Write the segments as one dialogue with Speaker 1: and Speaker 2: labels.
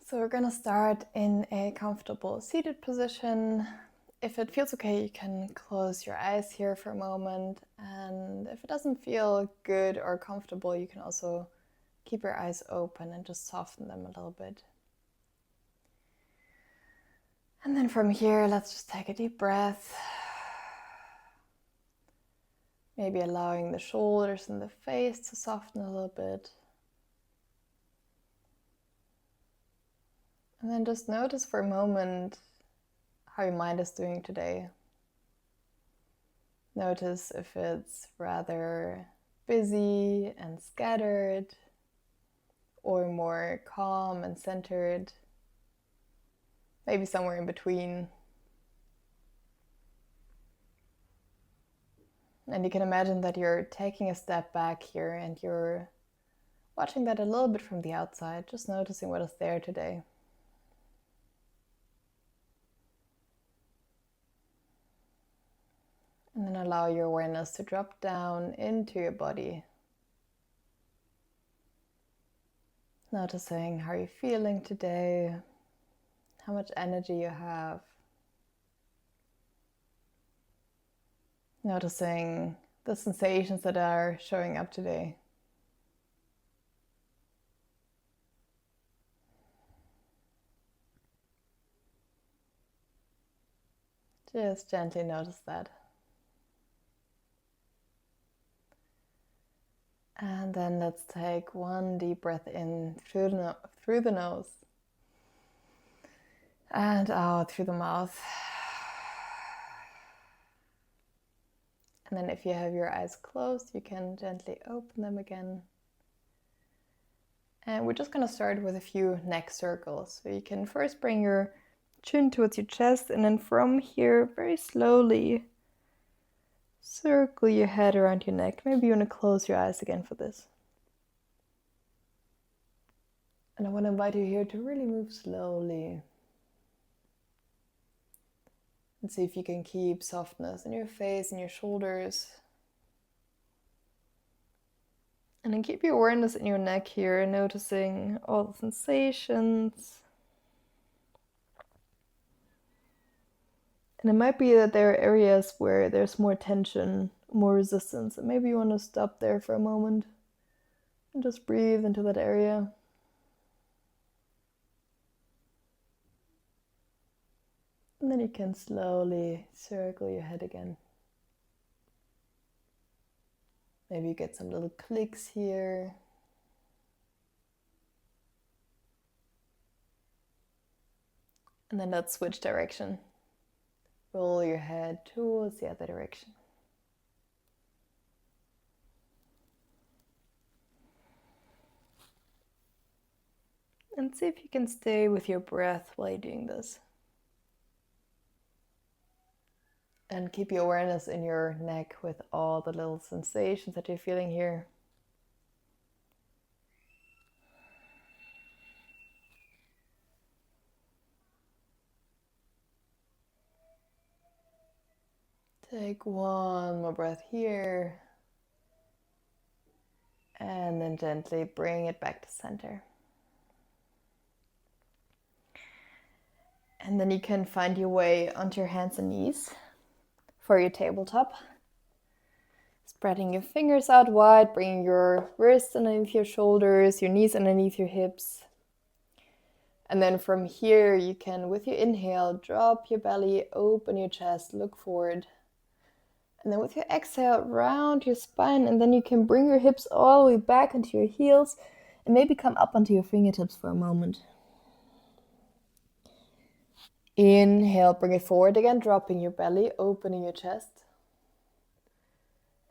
Speaker 1: So we're gonna start in a comfortable seated position. If it feels okay, you can close your eyes here for a moment. And if it doesn't feel good or comfortable, you can also keep your eyes open and just soften them a little bit. And then from here, let's just take a deep breath. Maybe allowing the shoulders and the face to soften a little bit. And then just notice for a moment how your mind is doing today. Notice if it's rather busy and scattered, or more calm and centered, maybe somewhere in between. And you can imagine that you're taking a step back here and you're watching that a little bit from the outside, just noticing what is there today. And then allow your awareness to drop down into your body. Noticing how you're feeling today, how much energy you have. Noticing the sensations that are showing up today. Just gently notice that. And then let's take one deep breath in through the nose and out through the mouth. And then if you have your eyes closed, you can gently open them again. And we're just going to start with a few neck circles. So you can first bring your chin towards your chest, and then from here, very slowly, circle your head around your neck. Maybe you want to close your eyes again for this. And I want to invite you here to really move slowly. And see if you can keep softness in your face and your shoulders. And then keep your awareness in your neck here, noticing all the sensations. And it might be that there are areas where there's more tension, more resistance, and maybe you want to stop there for a moment and just breathe into that area. And then you can slowly circle your head again. Maybe you get some little clicks here. And then let's switch direction. Roll your head towards the other direction. And see if you can stay with your breath while you're doing this. And keep your awareness in your neck with all the little sensations that you're feeling here. Take one more breath here. And then gently bring it back to center. And then you can find your way onto your hands and knees for your tabletop. Spreading your fingers out wide, bringing your wrists underneath your shoulders, your knees underneath your hips. And then from here, you can, with your inhale, drop your belly, open your chest, look forward. And then with your exhale, round your spine, and then you can bring your hips all the way back into your heels and maybe come up onto your fingertips for a moment. Inhale, bring it forward again, dropping your belly, opening your chest.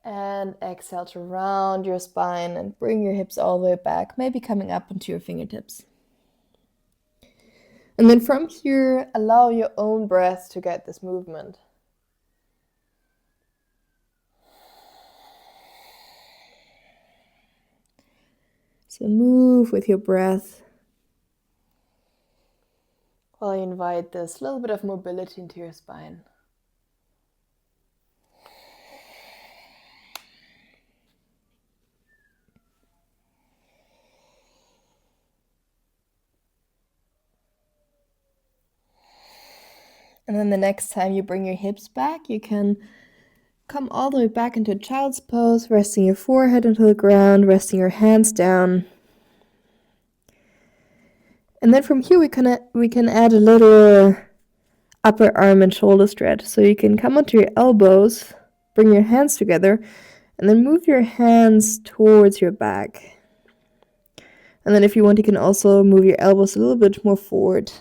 Speaker 1: And exhale to round your spine and bring your hips all the way back, maybe coming up onto your fingertips. And then from here, allow your own breath to get this movement. So move with your breath while you invite this little bit of mobility into your spine. And then the next time you bring your hips back, you can come all the way back into child's pose, resting your forehead into the ground, resting your hands down. And then from here we can add a little upper arm and shoulder stretch. So you can come onto your elbows, bring your hands together, and then move your hands towards your back. And then if you want, you can also move your elbows a little bit more forward.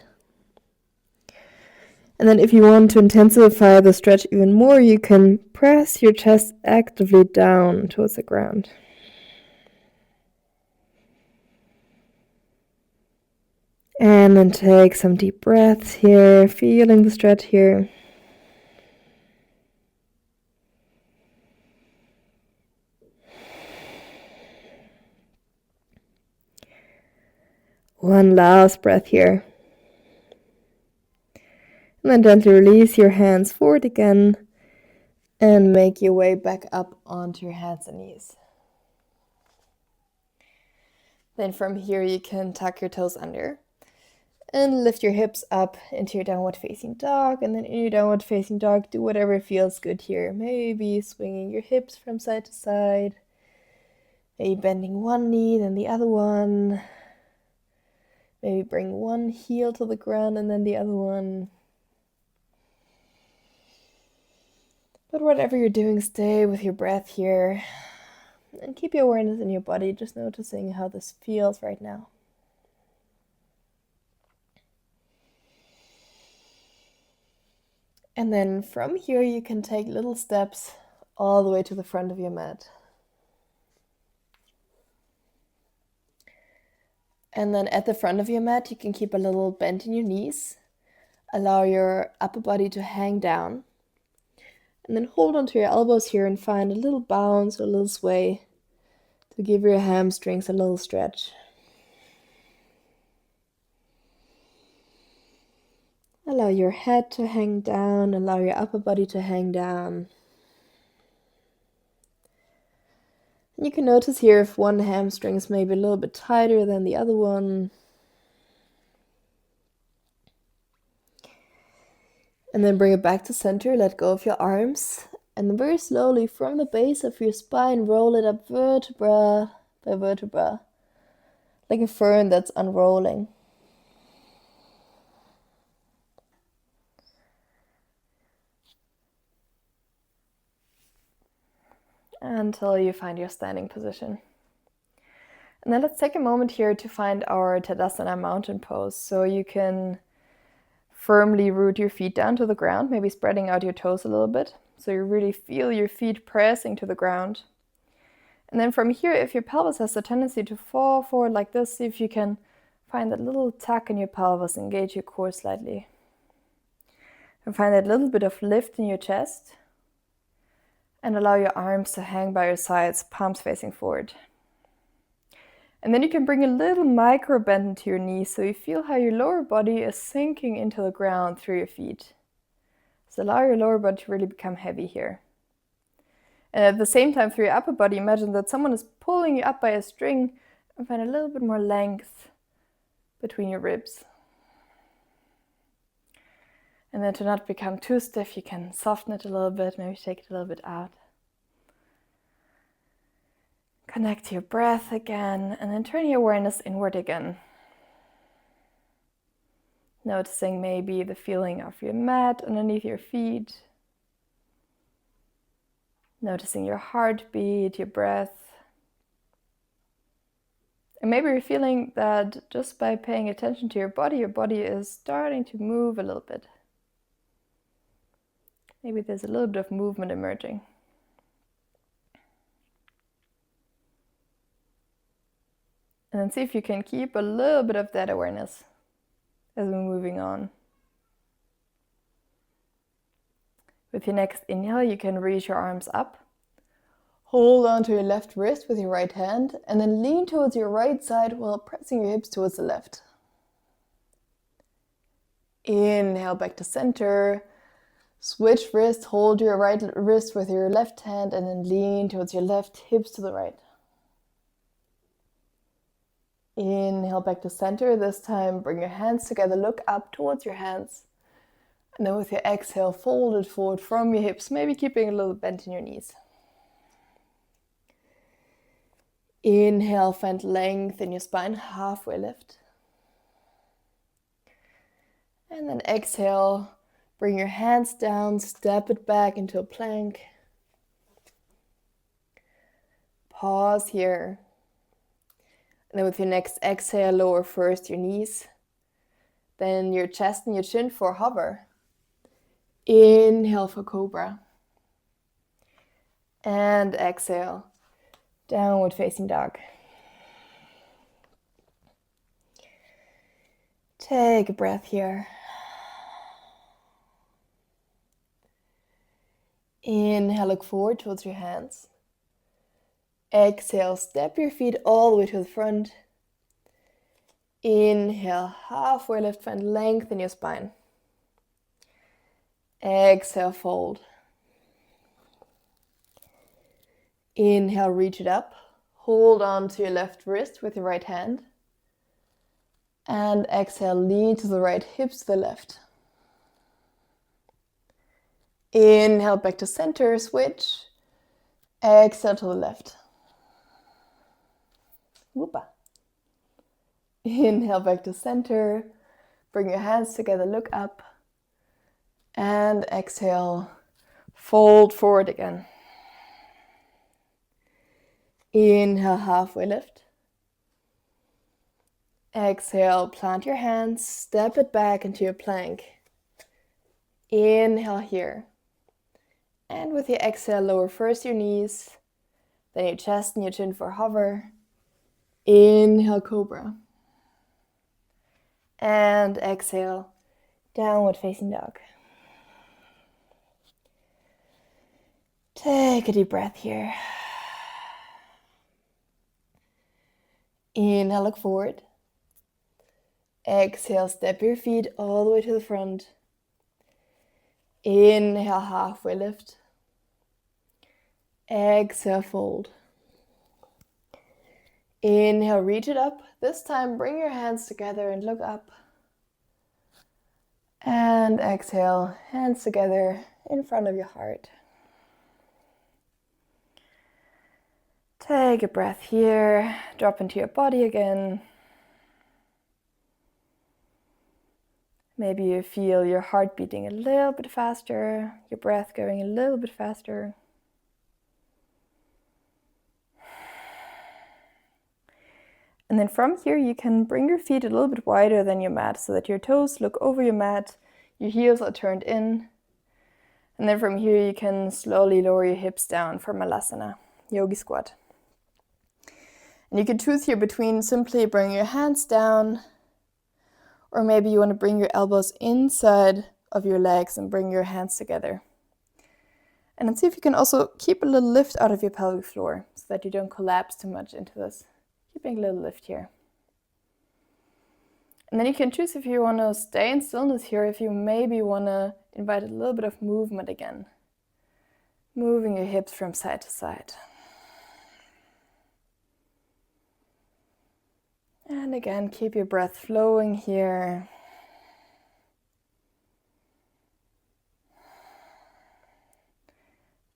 Speaker 1: And then if you want to intensify the stretch even more, you can press your chest actively down towards the ground. And then take some deep breaths here, feeling the stretch here. One last breath here. And then gently release your hands forward again and make your way back up onto your hands and knees. Then from here you can tuck your toes under and lift your hips up into your downward facing dog. And then in your downward facing dog, do whatever feels good here. Maybe swinging your hips from side to side. Maybe bending one knee, then the other one. Maybe bring one heel to the ground and then the other one. But whatever you're doing, stay with your breath here. And keep your awareness in your body, just noticing how this feels right now. And then from here, you can take little steps all the way to the front of your mat. And then at the front of your mat, you can keep a little bend in your knees. Allow your upper body to hang down. And then hold onto your elbows here and find a little bounce or a little sway to give your hamstrings a little stretch. Allow your head to hang down, allow your upper body to hang down. And you can notice here if one hamstring is maybe a little bit tighter than the other one. And then bring it back to center, let go of your arms. And then very slowly from the base of your spine, roll it up vertebra by vertebra, like a fern that's unrolling. Until you find your standing position. And then let's take a moment here to find our Tadasana mountain pose. So you can firmly root your feet down to the ground, maybe spreading out your toes a little bit. So you really feel your feet pressing to the ground. And then from here, if your pelvis has a tendency to fall forward like this, see if you can find that little tuck in your pelvis, engage your core slightly. And find that little bit of lift in your chest. And allow your arms to hang by your sides, palms facing forward. And then you can bring a little micro bend into your knees so you feel how your lower body is sinking into the ground through your feet. So allow your lower body to really become heavy here. And at the same time, through your upper body, imagine that someone is pulling you up by a string and find a little bit more length between your ribs. And then to not become too stiff, you can soften it a little bit, maybe take it a little bit out. Connect to your breath again, and then turn your awareness inward again. Noticing maybe the feeling of your mat underneath your feet. Noticing your heartbeat, your breath. And maybe you're feeling that just by paying attention to your body is starting to move a little bit. Maybe there's a little bit of movement emerging. And then see if you can keep a little bit of that awareness as we're moving on. With your next inhale, you can reach your arms up. Hold on to your left wrist with your right hand and then lean towards your right side while pressing your hips towards the left. Inhale back to center. Switch wrist, hold your right wrist with your left hand and then lean towards your left, hips to the right. Inhale back to center. This time bring your hands together, look up towards your hands. And then with your exhale, fold it forward from your hips, maybe keeping a little bend in your knees. Inhale, find length in your spine, halfway lift. And then exhale, bring your hands down, step it back into a plank. Pause here. And then with your next exhale, lower first your knees, then your chest and your chin for hover. Inhale for cobra. And exhale, downward facing dog. Take a breath here. Inhale, look forward towards your hands. Exhale, step your feet all the way to the front. Inhale, halfway lift, find length in your spine. Exhale, fold. Inhale, reach it up. Hold on to your left wrist with your right hand. And exhale, lean to the right, hips to the left. Inhale, back to center, switch. Exhale to the left. Whoopa. Inhale, back to center. Bring your hands together, look up. And exhale, fold forward again. Inhale, halfway lift. Exhale, plant your hands, step it back into your plank. Inhale here. And with your exhale, lower first your knees, then your chest and your chin for hover. Inhale, cobra. And exhale, downward facing dog. Take a deep breath here. Inhale, look forward. Exhale, step your feet all the way to the front. Inhale, halfway lift. Exhale, fold. Inhale, reach it up. This time, bring your hands together and look up. And exhale, hands together in front of your heart. Take a breath here. Drop into your body again. Maybe you feel your heart beating a little bit faster, your breath going a little bit faster. And then from here, you can bring your feet a little bit wider than your mat so that your toes look over your mat, your heels are turned in. And then from here, you can slowly lower your hips down for Malasana, Yogi Squat. And you can choose here between simply bringing your hands down, or maybe you want to bring your elbows inside of your legs and bring your hands together. And then see if you can also keep a little lift out of your pelvic floor so that you don't collapse too much into this. Keeping a little lift here. And then you can choose if you want to stay in stillness here, if you maybe want to invite a little bit of movement again. Moving your hips from side to side. And again, keep your breath flowing here.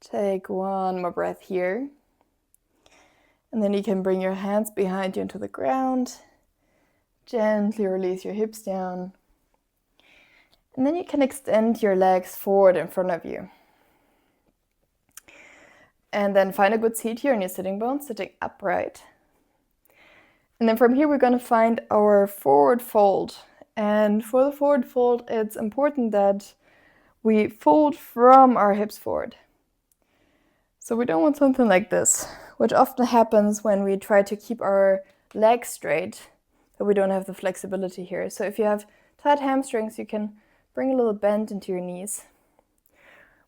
Speaker 1: Take one more breath here. And then you can bring your hands behind you into the ground. Gently release your hips down. And then you can extend your legs forward in front of you. And then find a good seat here in your sitting bones, sitting upright. And then from here, we're going to find our forward fold. And for the forward fold, it's important that we fold from our hips forward. So we don't want something like this, which often happens when we try to keep our legs straight, but we don't have the flexibility here. So if you have tight hamstrings, you can bring a little bend into your knees,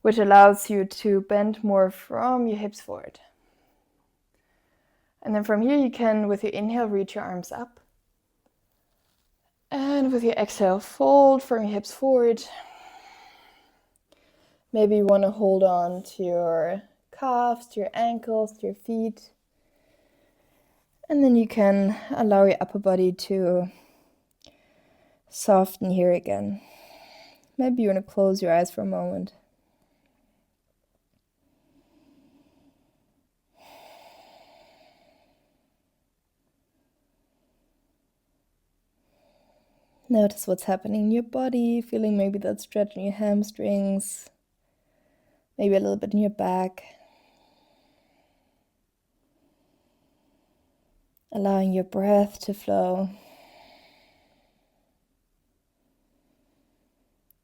Speaker 1: which allows you to bend more from your hips forward. And then from here, you can, with your inhale, reach your arms up. And with your exhale, fold from your hips forward. Maybe you want to hold on to your calves, to your ankles, to your feet. And then you can allow your upper body to soften here again. maybe you want to close your eyes for a moment. Notice what's happening in your body, feeling maybe that stretch in your hamstrings, maybe a little bit in your back. Allowing your breath to flow.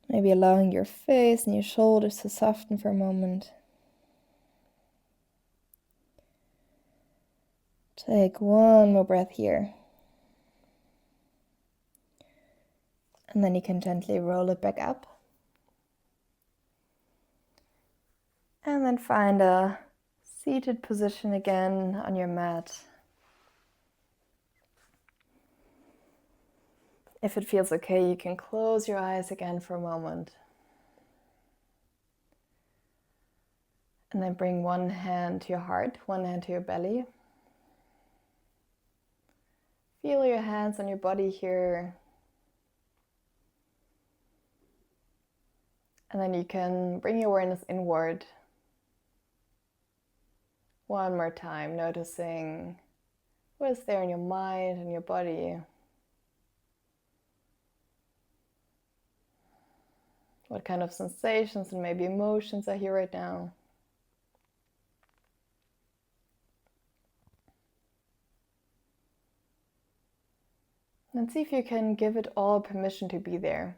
Speaker 1: Maybe allowing your face and your shoulders to soften for a moment. Take one more breath here. And then you can gently roll it back up. And then find a seated position again on your mat. If it feels okay, you can close your eyes again for a moment. And then bring one hand to your heart, one hand to your belly. Feel your hands on your body here. And then you can bring your awareness inward. One more time, noticing what is there in your mind and your body. What kind of sensations and maybe emotions are here right now. And see if you can give it all permission to be there.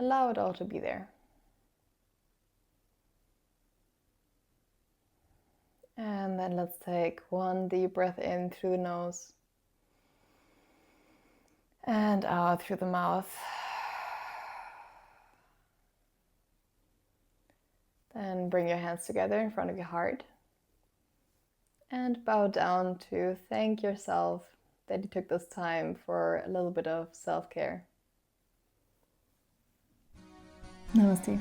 Speaker 1: Allow it all to be there. And then let's take one deep breath in through the nose. And out through the mouth. Then bring your hands together in front of your heart. And bow down to thank yourself that you took this time for a little bit of self-care. Namaste.